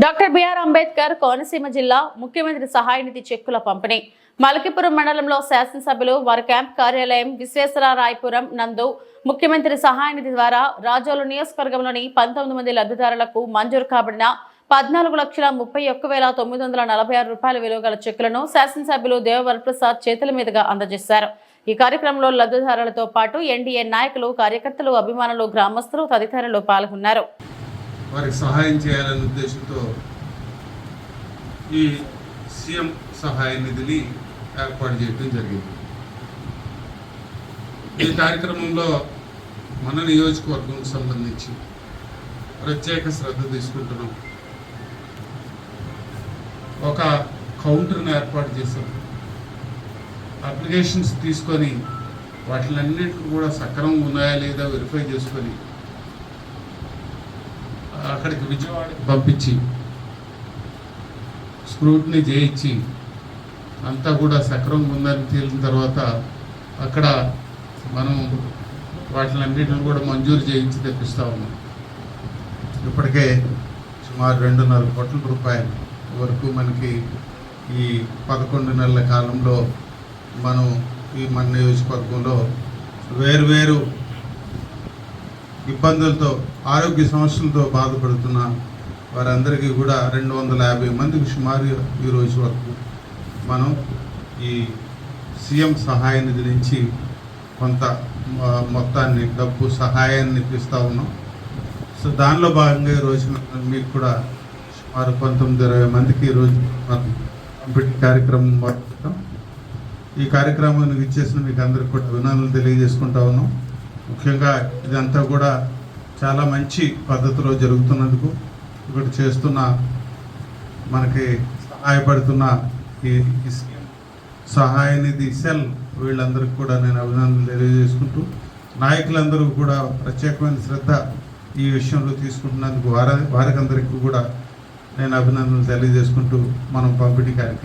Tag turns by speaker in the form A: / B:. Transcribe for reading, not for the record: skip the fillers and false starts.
A: Doctor BR Ambedkar Konaseema జిల్లా ముఖ్యమంత్రి సహాయ నిధి చెక్కుల పంపిణీ మలకిపురం మండలంలో శాసనసభ్యులు వారి క్యాంప్ కార్యాలయం విశ్వేశ్వరరాయపురం నందు ముఖ్యమంత్రి సహాయ నిధి ద్వారా రాజోలు నియోజకవర్గంలోని 19 మంది లబ్ధిదారులకు మంజూరు కాబడిన 14,31,946 రూపాయల విలువ గల చెక్కులను శాసనసభ్యులు దేవవరప్రసాద్ చేతుల మీదుగా అందజేశారు। ఈ కార్యక్రమంలో లబ్ధిదారులతో పాటు ఎన్డీఏ నాయకులు, కార్యకర్తలు, అభిమానులు, గ్రామస్తులు తదితరులు పాల్గొన్నారు।
B: వారికి సహాయం చేయాలనే ఉద్దేశంతో ఈ సీఎం సహాయ నిధిని ఏర్పాటు చేయడం జరిగింది। ఈ కార్యక్రమంలో మన నియోజకవర్గం సంబంధించి ప్రత్యేక శ్రద్ధ తీసుకుంటున్నాం। ఒక కౌంటర్ని ఏర్పాటు చేశాం। అప్లికేషన్స్ తీసుకొని వాటిలన్నింటినీ కూడా సక్రమంగా ఉన్నాయా లేదా వెరిఫై చేసుకొని అక్కడికి విజయవాడకి పంపించి స్క్రూటినీ చేయించి అంతా కూడా సక్రమంగా ఉందని తేలిన తర్వాత అక్కడ మనం వాటిలన్నింటిని కూడా మంజూరు చేయించి తెప్పిస్తూ ఉన్నాం। ఇప్పటికే సుమారు 2.5 కోట్ల రూపాయల వరకు మనకి ఈ 11 నెలల కాలంలో మనం ఈ మన నియోజకవర్గంలో వేరు ఇబ్బందులతో, ఆరోగ్య సమస్యలతో బాధపడుతున్న వారందరికీ కూడా 250 మందికి సుమారు ఈ రోజు వరకు మనం ఈ సీఎం సహాయ నిధి నుంచి కొంత మొత్తాన్ని డబ్బు సహాయాన్ని ఇప్పిస్తూ ఉన్నాం। సో దానిలో భాగంగా ఈరోజు మీకు కూడా సుమారు 19-20 మందికి ఈరోజు పంపిణీ కార్యక్రమం మొదలుపెట్టాం। ఈ కార్యక్రమానికి ఇచ్చేసిన మీకు అందరికి కూడా అభినందనలు తెలియజేసుకుంటా ఉన్నాం। ముఖ్యంగా ఇదంతా కూడా చాలా మంచి పద్ధతిలో జరుగుతున్నందుకు ఇక్కడ చేస్తున్న మనకి సహాయపడుతున్న ఈ సహాయ నిధి సెల్ వీళ్ళందరికీ కూడా నేను అభినందనలు తెలియజేసుకుంటూ, నాయకులందరూ కూడా ప్రత్యేకమైన శ్రద్ధ ఈ విషయంలో తీసుకుంటున్నందుకు వారికందరికీ కూడా నేను అభినందనలు తెలియజేసుకుంటూ మనం పంపిణీ కార్యక్రమం